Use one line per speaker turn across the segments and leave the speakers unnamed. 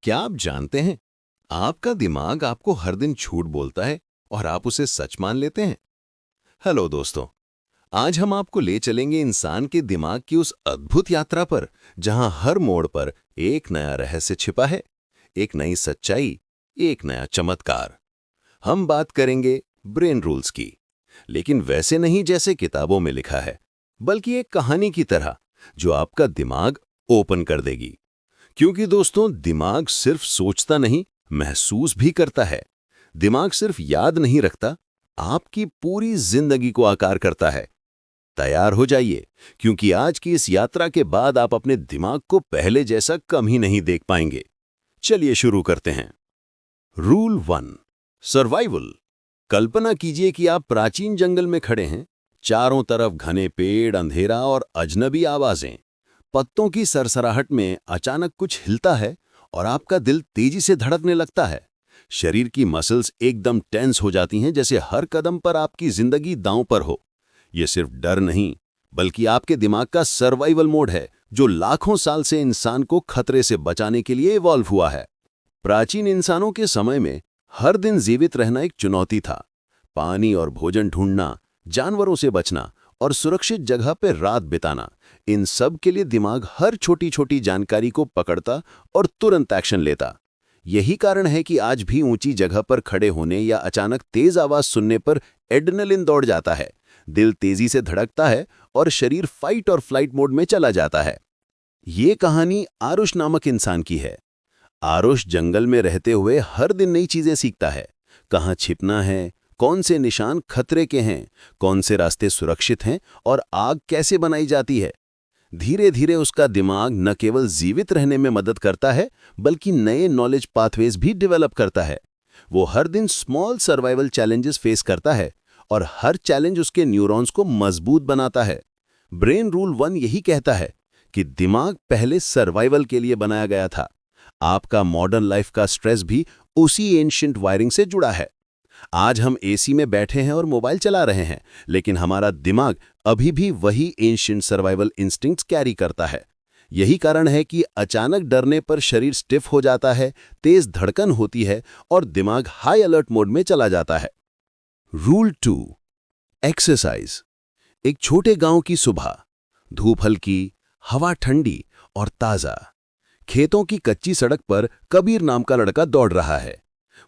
क्या आप जानते हैं, आपका दिमाग आपको हर दिन झूठ बोलता है और आप उसे सच मान लेते हैं। हेलो दोस्तों, आज हम आपको ले चलेंगे इंसान के दिमाग की उस अद्भुत यात्रा पर जहां हर मोड़ पर एक नया रहस्य छिपा है, एक नई सच्चाई, एक नया चमत्कार। हम बात करेंगे ब्रेन रूल्स की, लेकिन वैसे नहीं जैसे किताबों में लिखा है, बल्कि एक कहानी की तरह जो आपका दिमाग ओपन कर देगी। क्योंकि दोस्तों, दिमाग सिर्फ सोचता नहीं, महसूस भी करता है। दिमाग सिर्फ याद नहीं रखता, आपकी पूरी जिंदगी को आकार करता है। तैयार हो जाइए, क्योंकि आज की इस यात्रा के बाद आप अपने दिमाग को पहले जैसा कम ही नहीं देख पाएंगे। चलिए शुरू करते हैं। Rule 1, survival. कल्पना कीजिए कि आप प्राचीन जंगल में खड़े हैं। चारों तरफ घने पेड़, अंधेरा और अजनबी आवाजें। पत्तों की सरसराहट में अचानक कुछ हिलता है और आपका दिल तेजी से धड़कने लगता है। शरीर की मसल्स एकदम टेंस हो जाती हैं, जैसे हर कदम पर आपकी जिंदगी दांव पर हो। यह सिर्फ डर नहीं, बल्कि आपके दिमाग का सर्वाइवल मोड है, जो लाखों साल से इंसान को खतरे से बचाने के लिए इवॉल्व हुआ है। प्राचीन इंसानों के समय में हर दिन जीवित रहना एक चुनौती था। पानी और भोजन ढूंढना, जानवरों से बचना और सुरक्षित जगह पर रात बिताना, इन सब के लिए दिमाग हर छोटी छोटी जानकारी को पकड़ता और तुरंत एक्शन लेता। यही कारण है कि आज भी ऊंची जगह पर खड़े होने या अचानक तेज आवाज सुनने पर एड्रेनलिन दौड़ जाता है, दिल तेजी से धड़कता है और शरीर फाइट और फ्लाइट मोड में चला जाता है। ये कहानी आरुष नामक इंसान की है। आरुष जंगल में रहते हुए हर दिन नई चीजें सीखता है। कहाँ छिपना है, कौन से निशान खतरे के हैं, कौन से रास्ते सुरक्षित हैं और आग कैसे बनाई जाती है। धीरे धीरे उसका दिमाग न केवल जीवित रहने में मदद करता है, बल्कि नए नॉलेज पाथवेज भी डेवलप करता है। वो हर दिन स्मॉल सर्वाइवल चैलेंजेस फेस करता है और हर चैलेंज उसके न्यूरॉन्स को मजबूत बनाता है। ब्रेन रूल 1 यही कहता है कि दिमाग पहले सर्वाइवल के लिए बनाया गया था। आपका मॉडर्न लाइफ का स्ट्रेस भी उसी एंशिएंट वायरिंग से जुड़ा है। आज हम एसी में बैठे हैं और मोबाइल चला रहे हैं, लेकिन हमारा दिमाग अभी भी वही एंशिएंट सर्वाइवल इंस्टिंक्ट्स कैरी करता है। यही कारण है कि अचानक डरने पर शरीर स्टिफ हो जाता है, तेज धड़कन होती है और दिमाग हाई अलर्ट मोड में चला जाता है। Rule 2, exercise. एक छोटे गांव की सुबह, धूप हल्की, हवा ठंडी और ताजा। खेतों की कच्ची सड़क पर कबीर नाम का लड़का दौड़ रहा है।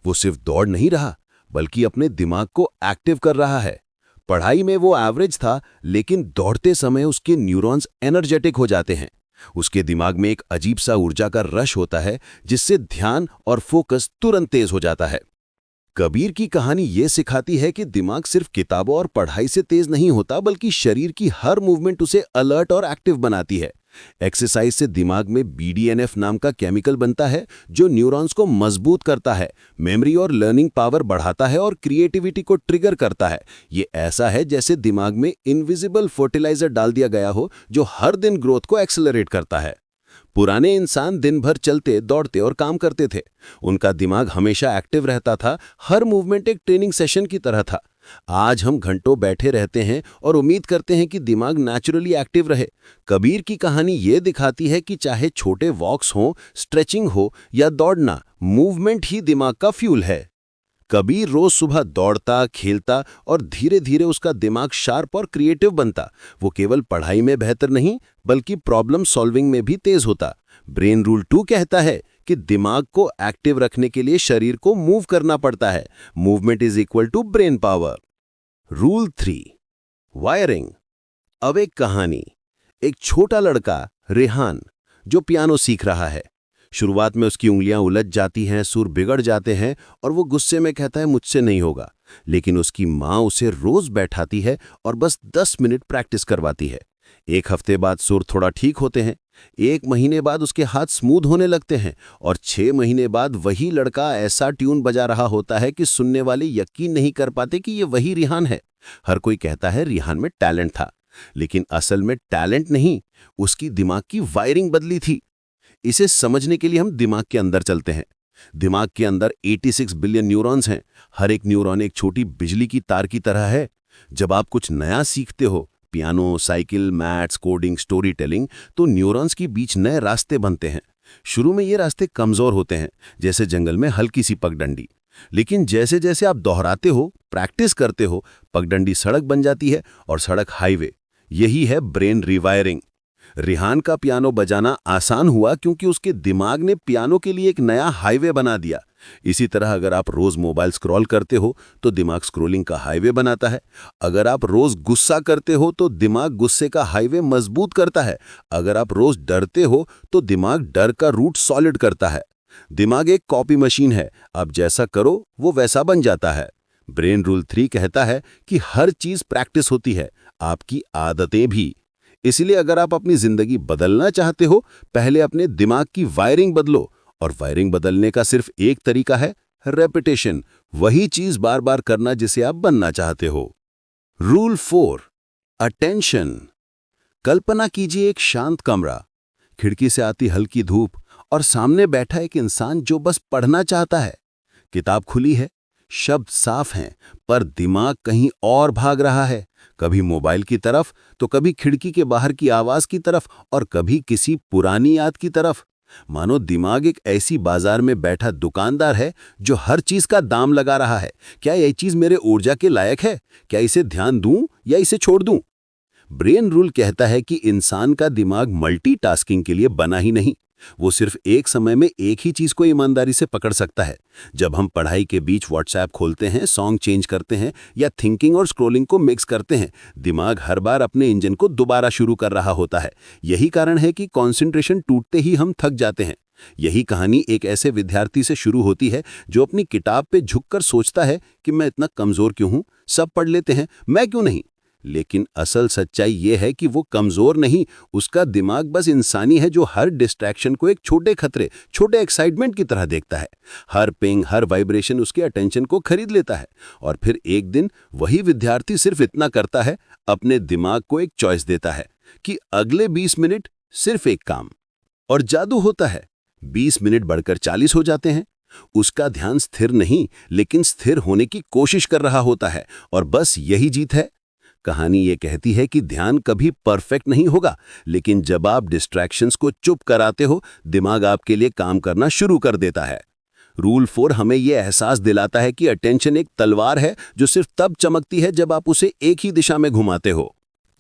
वो सिर्फ दौड़ नहीं रहा, बल्कि अपने दिमाग को एक्टिव कर रहा है। पढ़ाई में वो एवरेज था, लेकिन दौड़ते समय उसके न्यूरॉन्स एनर्जेटिक हो जाते हैं। उसके दिमाग में एक अजीब सा ऊर्जा का रश होता है, जिससे ध्यान और फोकस तुरंत तेज हो जाता है। कबीर की कहानी ये सिखाती है कि दिमाग सिर्फ किताबों और पढ़ाई से तेज नहीं होता, बल्कि शरीर की हर मूवमेंट उसे अलर्ट और एक्टिव बनाती है। एक्सरसाइज से दिमाग में BDNF नाम का केमिकल बनता है, जो न्यूरॉन्स को मजबूत करता है, मेमोरी और लर्निंग पावर बढ़ाता है और क्रिएटिविटी को ट्रिगर करता है। ये ऐसा है जैसे दिमाग में इनविजिबल फर्टिलाइजर डाल दिया गया हो, जो हर दिन ग्रोथ को एक्सेलरेट करता है। पुराने इंसान दिन भर चलते, दौड़ते और काम करते थे। उनका दिमाग हमेशा एक्टिव रहता था, हर मूवमेंट एक ट्रेनिंग सेशन की तरह था। आज हम घंटों बैठे रहते हैं और उम्मीद करते हैं कि दिमाग नेचुरली एक्टिव रहे। कबीर की कहानी ये दिखाती है कि चाहे छोटे वॉक्स हों, स्ट्रेचिंग हो या दौड़ना, मूवमेंट ही दिमाग का फ्यूल है। कबीर रोज सुबह दौड़ता, खेलता और धीरे धीरे उसका दिमाग शार्प और क्रिएटिव बनता। वो केवल पढ़ाई में बेहतर नहीं, बल्कि प्रॉब्लम सॉल्विंग में भी तेज होता। ब्रेन रूल 2 कहता है कि दिमाग को एक्टिव रखने के लिए शरीर को मूव करना पड़ता है। Movement is equal to brain power. Rule 3, wiring. अब एक कहानी। एक छोटा लड़का रेहान, जो पियानो सीख रहा है। शुरुआत में उसकी उंगलियां उलझ जाती हैं, सुर बिगड़ जाते हैं और वो गुस्से में कहता है, मुझसे नहीं होगा। लेकिन उसकी माँ उसे रोज बैठाती है और बस 10 मिनट प्रैक्टिस करवाती है। एक हफ्ते बाद सुर थोड़ा ठीक होते हैं, 1 महीने बाद उसके हाथ स्मूथ होने लगते हैं और 6 महीने बाद वही लड़का ऐसा ट्यून बजा रहा होता है कि सुनने वाले यकीन नहीं कर पाते कि ये वही रिहान है। हर कोई कहता है रिहान में टैलेंट था, लेकिन असल में टैलेंट नहीं, उसकी दिमाग की वायरिंग बदली थी। इसे समझने के लिए हम दिमाग के अंदर चलते हैं। दिमाग के अंदर 86 बिलियन न्यूरॉन्स हैं। हर एक न्यूरॉन एक छोटी बिजली की तार की तरह है। जब आप कुछ नया सीखते हो, piano, cycle, maths, coding, story telling, तो न्यूरॉन्स के बीच नए रास्ते बनते हैं।
शुरू में ये रास्ते कमजोर होते हैं, जैसे जंगल में हल्की सी पगडंडी। लेकिन जैसे जैसे आप दोहराते हो, प्रैक्टिस करते हो, पगडंडी सड़क बन जाती है और सड़क हाईवे। यही है ब्रेन रिवायरिंग। रिहान का पियानो बजाना आसान हुआ क्योंकि उसके दिमाग ने पियानो के लिए एक नया हाईवे बना दिया। इसी तरह अगर आप रोज मोबाइल स्क्रॉल करते हो तो दिमाग स्क्रॉलिंग का हाईवे बनाता है। अगर आप रोज गुस्सा करते हो तो दिमाग गुस्से का हाईवे मजबूत करता है। अगर आप रोज डरते हो तो दिमाग डर का रूट सॉलिड करता है। दिमाग एक कॉपी मशीन है, आप जैसा करो वो वैसा बन जाता है। ब्रेन रूल 3 कहता है कि हर चीज प्रैक्टिस होती है, आपकी आदतें भी। इसलिए अगर आप अपनी जिंदगी बदलना चाहते हो, पहले अपने दिमाग की वायरिंग बदलो। और वायरिंग बदलने का सिर्फ एक तरीका है, रेपिटेशन। वही चीज बार बार करना जिसे आप बनना चाहते हो। Rule 4, attention. कल्पना कीजिए एक शांत कमरा, खिड़की से आती हल्की धूप और सामने बैठा एक इंसान जो बस पढ़ना चाहता है। किताब खुली है, शब्द साफ हैं, पर दिमाग कहीं और भाग रहा है। कभी मोबाइल की तरफ, तो कभी खिड़की के बाहर की आवाज की तरफ, और कभी किसी पुरानी याद की तरफ। मानो दिमाग एक ऐसी बाजार में बैठा दुकानदार है जो हर चीज का दाम लगा रहा है। क्या यह चीज मेरे ऊर्जा के लायक है? क्या इसे ध्यान दूं या इसे छोड़ दूं? ब्रेन रूल कहता है कि इंसान का दिमाग मल्टीटास्किंग के लिए बना ही नहीं। वो सिर्फ एक समय में एक ही चीज को ईमानदारी से पकड़ सकता है। जब हम पढ़ाई के बीच व्हाट्सएप खोलते हैं, सॉन्ग चेंज करते हैं या थिंकिंग और स्क्रोलिंग को मिक्स करते हैं, दिमाग हर बार अपने इंजन को दोबारा शुरू कर रहा होता है। यही कारण है कि कंसंट्रेशन टूटते ही हम थक जाते हैं। यही कहानी एक ऐसे विद्यार्थी से शुरू होती है जो अपनी किताब पे झुककर सोचता है कि मैं इतना कमजोर क्यों हूं, सब पढ़ लेते हैं, मैं क्यों नहीं। लेकिन असल सच्चाई ये है कि वो कमजोर नहीं, उसका दिमाग बस इंसानी है जो हर डिस्ट्रैक्शन को एक छोटे खतरे, छोटे एक्साइटमेंट की तरह देखता है। हर पिंग, हर वाइब्रेशन उसके अटेंशन को खरीद लेता है। और फिर एक दिन वही विद्यार्थी सिर्फ इतना करता है, अपने दिमाग को एक चॉइस देता है कि अगले 20 मिनट सिर्फ एक काम। और जादू होता है, 20 मिनट बढ़कर 40 हो जाते हैं। उसका ध्यान स्थिर नहीं, लेकिन स्थिर होने की कोशिश कर रहा होता है। और बस यही जीत है। कहानी ये कहती है कि ध्यान कभी परफेक्ट नहीं होगा, लेकिन जब आप डिस्ट्रैक्शंस को चुप कराते हो, दिमाग आपके लिए काम करना शुरू कर देता है। रूल 4 हमें यह एहसास दिलाता है कि अटेंशन एक तलवार है जो सिर्फ तब चमकती है जब आप उसे एक ही दिशा में घुमाते हो।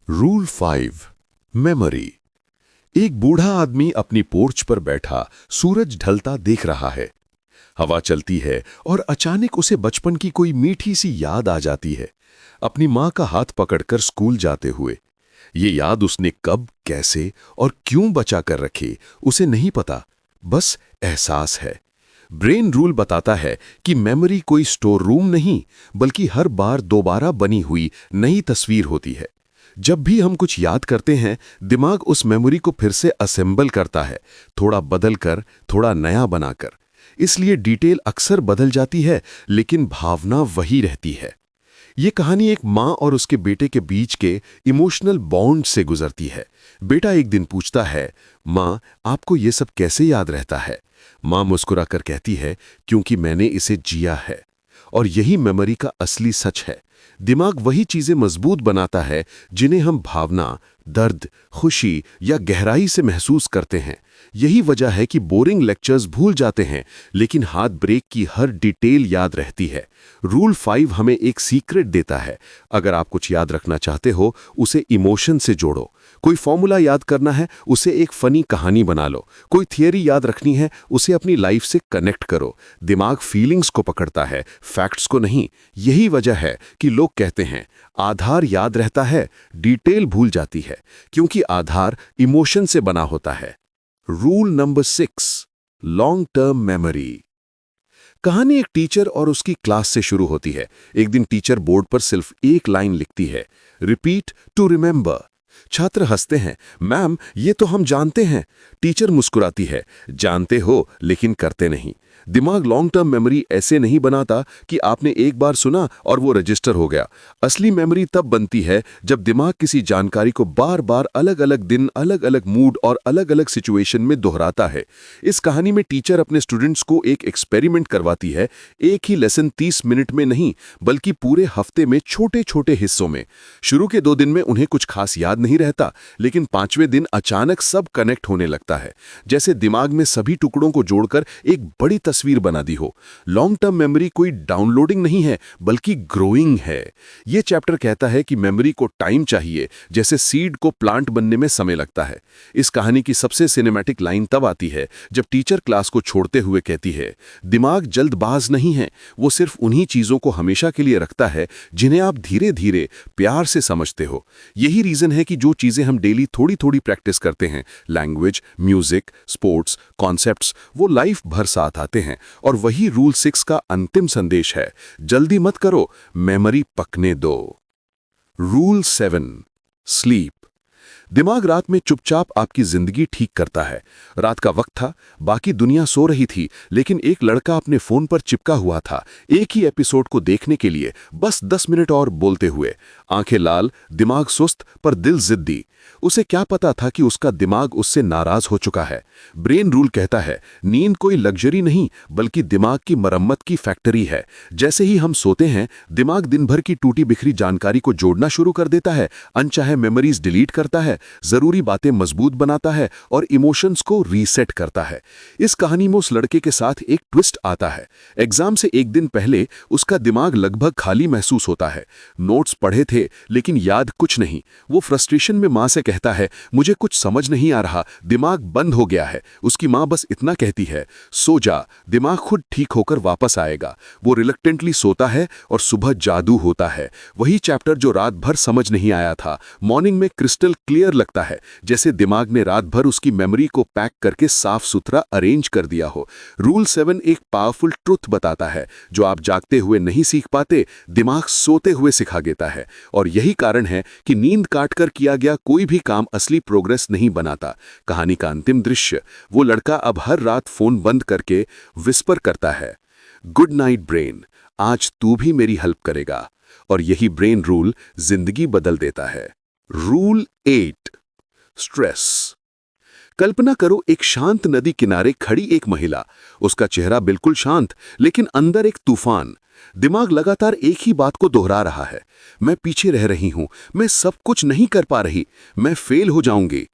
Rule 5, memory. एक बूढ़ा आदमी अपनी पोर्च पर बैठा सूरज ढलता देख रहा है। हवा चलती है और अचानक उसे बचपन की कोई मीठी सी याद आ जाती है, अपनी माँ का हाथ पकड़कर स्कूल जाते हुए। ये याद उसने कब, कैसे और क्यों बचा कर रखी, उसे नहीं पता, बस एहसास है। ब्रेन रूल बताता है कि मेमोरी कोई स्टोर रूम नहीं, बल्कि हर बार दोबारा बनी हुई नई तस्वीर होती है। जब भी हम कुछ याद करते हैं, दिमाग उस मेमोरी को फिर से असेंबल करता है, थोड़ा बदल कर, थोड़ा नया बनाकर। इसलिए डिटेल अक्सर बदल जाती है, लेकिन भावना वही रहती है। ये कहानी एक माँ और उसके बेटे के बीच के इमोशनल बॉन्ड से गुजरती है। बेटा एक दिन पूछता है, माँ, आपको ये सब कैसे याद रहता है? माँ मुस्कुराकर कहती है, क्योंकि मैंने इसे जिया है। और यही मेमोरी का असली सच है। दिमाग वही चीजें मजबूत बनाता है जिन्हें हम भावना, दर्द, खुशी या गहराई से महसूस करते हैं। यही वजह है कि बोरिंग लेक्चर्स भूल जाते हैं, लेकिन हार्ट ब्रेक की हर डिटेल याद रहती है। रूल 5 हमें एक सीक्रेट देता है। अगर आप कुछ याद रखना चाहते हो, उसे इमोशन से जोड़ो। कोई फॉर्मूला याद करना है, उसे एक फनी कहानी बना लो। कोई थियरी याद रखनी है, उसे अपनी लाइफ से कनेक्ट करो। दिमाग फीलिंग्स को पकड़ता है, फैक्ट्स को नहीं। यही वजह है कि लोग कहते हैं, आधार याद रहता है, डिटेल भूल जाती है, क्योंकि आधार इमोशन से बना होता है। Rule number 6, long term memory. कहानी एक टीचर और उसकी क्लास से शुरू होती है। एक दिन टीचर बोर्ड पर सिर्फ एक लाइन लिखती है, रिपीट टू रिमेंबर। छात्र हंसते हैं, मैम ये तो हम जानते हैं। टीचर मुस्कुराती है, जानते हो लेकिन करते नहीं। दिमाग लॉन्ग टर्म मेमोरी ऐसे नहीं बनाता कि आपने एक बार सुना और वो रजिस्टर हो गया। असली मेमोरी तब बनती है जब दिमाग किसी जानकारी को बार बार अलग अलग दिन, अलग अलग मूड और अलग अलग सिचुएशन में दोहराता है। इस कहानी में टीचर अपने स्टूडेंट्स को एक एक्सपेरिमेंट करवाती है। एक ही लेसन 30 मिनट में नहीं, बल्कि पूरे हफ्ते में छोटे छोटे हिस्सों में। शुरू के 2 दिन में उन्हें कुछ खास याद नहीं रहता, लेकिन 5वें दिन अचानक सब कनेक्ट होने लगता है, जैसे दिमाग में सभी टुकड़ों को जोड़कर एक बड़ी तस्वीर बना दी हो। लॉन्ग टर्म मेमोरी कोई डाउनलोडिंग नहीं है, बल्कि ग्रोइंग है। ये चैप्टर कहता है कि मेमोरी को टाइम चाहिए, जैसे सीड को प्लांट बनने में समय लगता है। इस कहानी की सबसे सिनेमैटिक लाइन तब आती है जब टीचर क्लास को छोड़ते हुए कहती है, दिमाग जल्दबाज नहीं है, वो सिर्फ उन्हीं चीजों को हमेशा के लिए रखता है जिन्हें आप धीरे धीरे प्यार से समझते हो। यही रीजन है कि जो चीजें हम डेली थोड़ी थोड़ी प्रैक्टिस करते हैं, लैंग्वेज, म्यूजिक, स्पोर्ट्स, कॉन्सेप्ट्स, वो लाइफ भर साथ आते हैं। और वही रूल 6 का अंतिम संदेश है, जल्दी मत करो, मेमोरी पकने दो। Rule 7, sleep. दिमाग रात में चुपचाप आपकी जिंदगी ठीक करता है। रात का वक्त था, बाकी दुनिया सो रही थी, लेकिन एक लड़का अपने फोन पर चिपका हुआ था, एक ही एपिसोड को देखने के लिए, बस 10 मिनट और बोलते हुए। आंखें लाल, दिमाग सुस्त, पर दिल जिद्दी। उसे क्या पता था कि उसका दिमाग उससे नाराज हो चुका है। ब्रेन रूल कहता है, नींद कोई लग्जरी नहीं, बल्कि दिमाग की मरम्मत की फैक्ट्री है। जैसे ही हम सोते हैं, दिमाग दिन भर की टूटी बिखरी जानकारी को जोड़ना शुरू कर देता है, अनचाहे मेमोरीज डिलीट करता है, जरूरी बातें मजबूत बनाता है और इमोशंस को रीसेट करता है। इस कहानी में उस लड़के के साथ एक ट्विस्ट आता है। एग्जाम से एक दिन पहले उसका दिमाग लगभग खाली महसूस होता है। नोट्स पढ़े थे, लेकिन याद कुछ नहीं। वो फ्रस्ट्रेशन में मां से कहता है, मुझे कुछ समझ नहीं आ रहा, दिमाग बंद हो गया है। उसकी मां बस इतना कहती है, सो जा, दिमाग खुद ठीक होकर वापस आएगा। वो रिलक्टेंटली सोता है और सुबह जादू होता है। वही चैप्टर जो रात भर समझ नहीं आया था, मॉर्निंग में क्रिस्टल क्लियर लगता है, जैसे दिमाग ने रात भर उसकी मेमोरी को पैक करके साफ सुथरा अरेंज कर दिया हो। रूल 7 एक पावरफुल ट्रुथ बताता है, जो आप जागते हुए नहीं सीख पाते, दिमाग सोते हुए सिखा देता है। और यही कारण है कि नींद काटकर किया गया कोई भी काम असली प्रोग्रेस नहीं बनाता। कहानी का अंतिम दृश्य, वो लड़का अब हर रात फोन बंद करके विस्पर करता है, गुड नाइट ब्रेन, आज तू भी मेरी हेल्प करेगा। और यही ब्रेन रूल जिंदगी बदल देता है। Rule 8, stress. कल्पना करो, एक शांत नदी किनारे खड़ी एक महिला। उसका चेहरा बिल्कुल शांत, लेकिन अंदर एक तूफान। दिमाग लगातार एक ही बात को दोहरा रहा है, मैं पीछे रह रही हूं, मैं सब कुछ नहीं कर पा रही, मैं फेल हो जाऊंगी।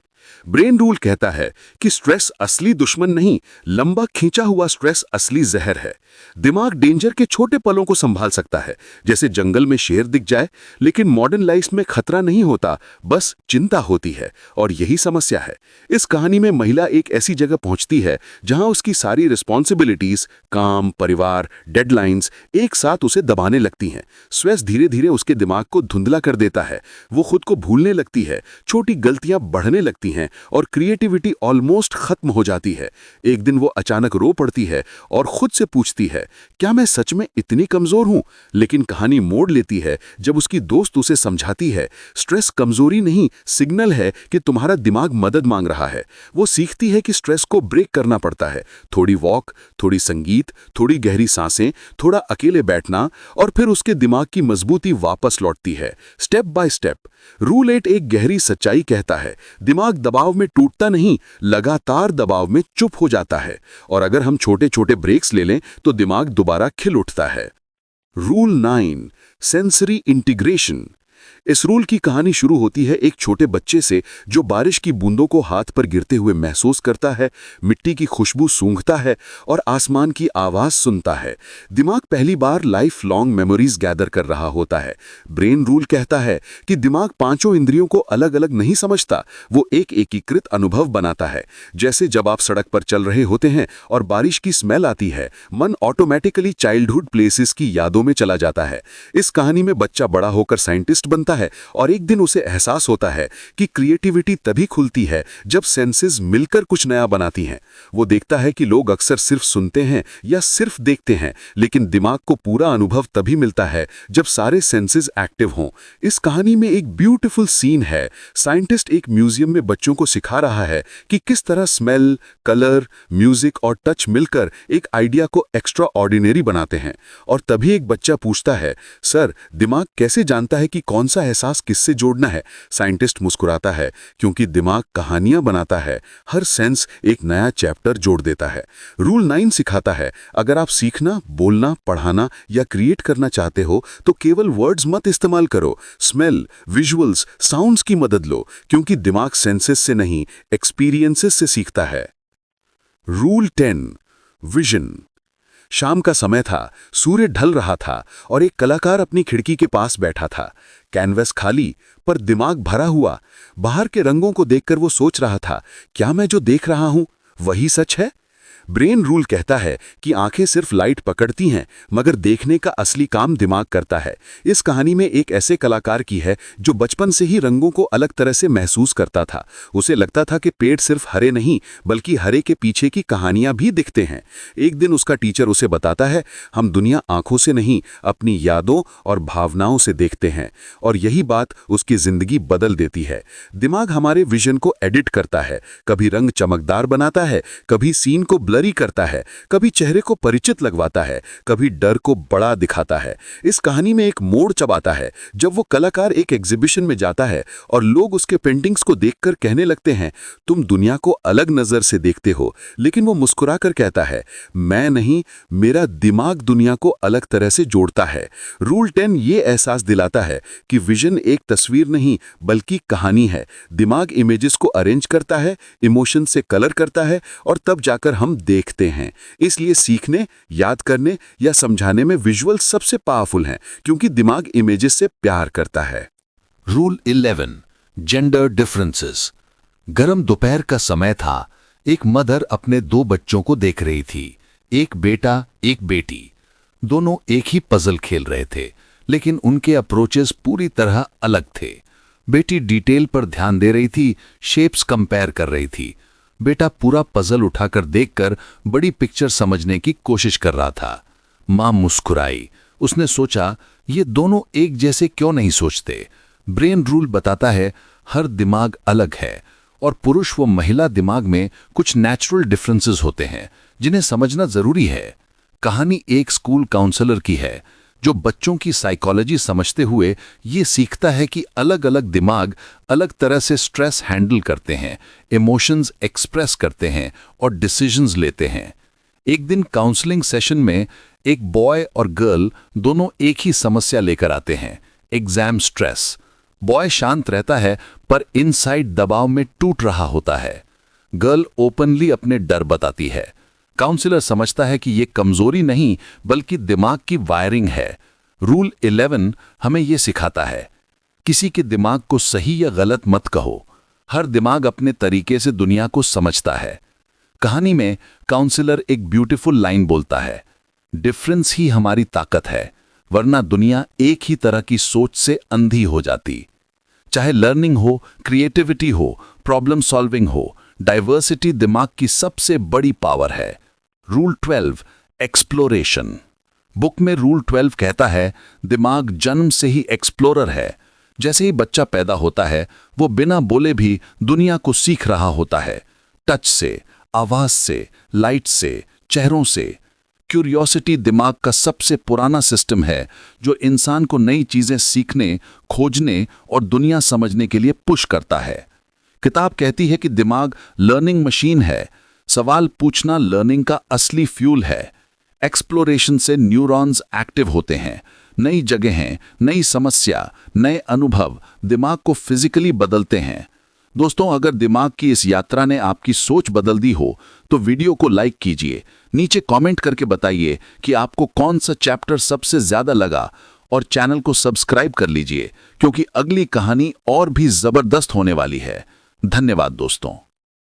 ब्रेन रूल कहता है कि स्ट्रेस असली दुश्मन नहीं, लंबा खींचा हुआ स्ट्रेस असली जहर है। दिमाग डेंजर के छोटे पलों को संभाल सकता है, जैसे जंगल में शेर दिख जाए, लेकिन मॉडर्न लाइफ में खतरा नहीं होता, बस चिंता होती है। और यही समस्या है। इस कहानी में महिला एक ऐसी जगह पहुंचती है जहां उसकी सारी रिस्पॉन्सिबिलिटीज, काम, परिवार, डेडलाइंस एक साथ उसे दबाने लगती हैं। स्ट्रेस धीरे धीरे उसके दिमाग को धुंधला कर देता है। वो खुद को भूलने लगती है, छोटी गलतियां बढ़ने लगती हैं और क्रिएटिविटी ऑलमोस्ट खत्म हो जाती है। एक दिन वो अचानक रो पड़ती है और खुद से पूछती है, क्या मैं सच में इतनी कमजोर हूं? लेकिन कहानी मोड़ लेती है जब उसकी दोस्त उसे समझाती है, स्ट्रेस कमजोरी नहीं, सिग्नल है कि तुम्हारा दिमाग मदद मांग रहा है। वो सीखती है कि स्ट्रेस को ब्रेक करना पड़ता है। थोड़ी वॉक, थोड़ी संगीत, थोड़ी गहरी सांसें, थोड़ा अकेले बैठना, और फिर उसके दिमाग की मजबूती वापस लौटती है, स्टेप बाय स्टेप। रूल 8 एक गहरी सच्चाई कहता है, दिमाग दबाव में टूटता नहीं, लगातार दबाव में चुप हो जाता है। और अगर हम छोटे छोटे ब्रेक्स ले लें तो दिमाग दोबारा खिल उठता है। Rule 9, sensory integration. इस रूल की कहानी शुरू होती है एक छोटे बच्चे से जो बारिश की बूंदों को हाथ पर गिरते हुए महसूस करता है, मिट्टी की खुशबू सूंघता है और आसमान की आवाज सुनता है। दिमाग पहली बार लाइफ लॉन्ग मेमोरीज गैदर कर रहा होता है। ब्रेन रूल कहता है कि दिमाग पांचों इंद्रियों को अलग अलग नहीं समझता, वो एक एकीकृत अनुभव बनाता है। जैसे जब आप सड़क पर चल रहे होते हैं और बारिश की स्मेल आती है, मन ऑटोमेटिकली चाइल्डहुड प्लेसेस की यादों में चला जाता है। इस कहानी में बच्चा बड़ा होकर साइंटिस्ट बनता है और एक दिन उसे एहसास होता है कि क्रिएटिविटी तभी खुलती है जब सेंसेस मिलकर कुछ नया बनाती हैं। वो देखता है कि लोग अक्सर सिर्फ सुनते हैं या सिर्फ देखते हैं, लेकिन दिमाग को पूरा अनुभव तभी मिलता है जब सारे सेंसेस एक्टिव हों। इस कहानी में एक ब्यूटीफुल सीन है। साइंटिस्ट एक म्यूजियम में बच्चों को सिखा रहा है कि किस तरह स्मेल, कलर, म्यूजिक और टच मिलकर एक आइडिया को एक्स्ट्रा ऑर्डिनरी बनाते हैं। और तभी एक बच्चा पूछता है, सर, दिमाग कैसे जानता है कि कौन कौन सा एहसास किससे जोड़ना है। साइंटिस्ट मुस्कुराता है क्योंकि दिमाग कहानियां बनाता है, हर सेंस एक नया चैप्टर जोड़ देता है। रूल 9 सिखाता है, अगर आप सीखना, बोलना, पढ़ाना या क्रिएट करना चाहते हो तो केवल वर्ड्स मत इस्तेमाल करो, स्मेल, विजुअल्स, साउंड्स की मदद लो, क्योंकि दिमाग सेंसेस से नहीं, एक्सपीरियंसेस से सीखता है। Rule 10, vision. शाम का समय था, सूर्य ढल रहा था और एक कलाकार अपनी खिड़की के पास बैठा था। कैनवस खाली, पर दिमाग भरा हुआ। बाहर के रंगों को देखकर वो सोच रहा था, क्या मैं जो देख रहा हूं वही सच है? ब्रेन रूल कहता है कि आंखें सिर्फ लाइट पकड़ती हैं, मगर देखने का असली काम दिमाग करता है। इस कहानी में एक ऐसे कलाकार की है जो बचपन से ही रंगों को अलग तरह से महसूस करता था। उसे लगता था कि पेड़ सिर्फ हरे नहीं, बल्कि हरे के पीछे की कहानियां भी दिखते हैं। एक दिन उसका टीचर उसे बताता है, हम दुनिया आंखों से नहीं, अपनी यादों और भावनाओं से देखते हैं। और यही बात उसकी जिंदगी बदल देती है। दिमाग हमारे विजन को एडिट करता है, कभी रंग चमकदार बनाता है, कभी सीन को ब्लरी करता है, कभी चेहरे को परिचित लगवाता है, कभी डर को बड़ा दिखाता है। इस कहानी में एक मोड़ चबाता है जब वो कलाकार एक एग्जीबिशन में जाता है और लोग उसके पेंटिंग्स को देखकर कहने लगते हैं, तुम दुनिया को अलग नजर से देखते हो। लेकिन वो मुस्कुराकर कहता है, मैं नहीं, मेरा दिमाग दुनिया को अलग तरह से जोड़ता है। रूल 10 ये एहसास दिलाता है कि विजन एक तस्वीर नहीं, बल्कि कहानी है। दिमाग इमेजेस को अरेंज करता है, इमोशन से कलर करता है और तब जाकर हम देखते हैं। इसलिए सीखने, याद करने या समझाने में विजुअल सबसे पावरफुल हैं, क्योंकि दिमाग इमेजेस से प्यार करता है।
Rule 11, gender differences. गर्म दोपहर का समय था। एक मदर अपने 2 बच्चों को देख रही थी, एक बेटा, एक बेटी। दोनों एक ही पजल खेल रहे थे, लेकिन उनके अप्रोचेस पूरी तरह अलग थे। बेटी डिटेल पर ध्यान दे रही थी, शेप्स कंपेयर कर रही थी। बेटा पूरा पजल उठाकर देखकर बड़ी पिक्चर समझने की कोशिश कर रहा था। मां मुस्कुराई। उसने सोचा, ये दोनों एक जैसे क्यों नहीं सोचते? ब्रेन रूल बताता है, हर दिमाग अलग है और पुरुष व महिला दिमाग में कुछ नेचुरल डिफरेंसेस होते हैं जिन्हें समझना जरूरी है। कहानी एक स्कूल काउंसलर की है जो बच्चों की साइकोलॉजी समझते हुए ये सीखता है कि अलग अलग दिमाग अलग तरह से स्ट्रेस हैंडल करते हैं, इमोशंस एक्सप्रेस करते हैं और डिसीजंस लेते हैं। एक दिन काउंसलिंग सेशन में एक बॉय और गर्ल दोनों एक ही समस्या लेकर आते हैं, एग्जाम स्ट्रेस। बॉय शांत रहता है पर इनसाइड दबाव में टूट रहा होता है। गर्ल ओपनली अपने डर बताती है। काउंसलर समझता है कि यह कमजोरी नहीं बल्कि दिमाग की वायरिंग है। रूल 11 हमें यह सिखाता है, किसी के दिमाग को सही या गलत मत कहो। हर दिमाग अपने तरीके से दुनिया को समझता है। कहानी में काउंसलर एक ब्यूटीफुल लाइन बोलता है, डिफरेंस ही हमारी ताकत है, वरना दुनिया एक ही तरह की सोच से अंधी हो जाती। चाहे लर्निंग हो, क्रिएटिविटी हो, प्रॉब्लम सॉल्विंग हो, डाइवर्सिटी दिमाग की सबसे बड़ी पावर है। Rule 12, exploration. बुक में रूल 12 कहता है, दिमाग जन्म से ही एक्सप्लोरर है। जैसे ही बच्चा पैदा होता है, वो बिना बोले भी दुनिया को सीख रहा होता है, टच से, आवाज से, लाइट से, चेहरों से। क्यूरियोसिटी दिमाग का सबसे पुराना सिस्टम है जो इंसान को नई चीजें सीखने, खोजने और दुनिया समझने के लिए पुश करता है। किताब कहती है कि दिमाग लर्निंग मशीन है। सवाल पूछना लर्निंग का असली फ्यूल है। एक्सप्लोरेशन से न्यूरॉन्स एक्टिव होते हैं, नई जगहें, नई समस्या, नए अनुभव दिमाग को फिजिकली बदलते हैं। दोस्तों, अगर दिमाग की इस यात्रा ने आपकी सोच बदल दी हो तो वीडियो को लाइक कीजिए, नीचे कमेंट करके बताइए कि आपको कौन सा चैप्टर सबसे ज्यादा लगा और चैनल को सब्सक्राइब कर लीजिए क्योंकि अगली कहानी और भी जबरदस्त होने वाली है। धन्यवाद दोस्तों।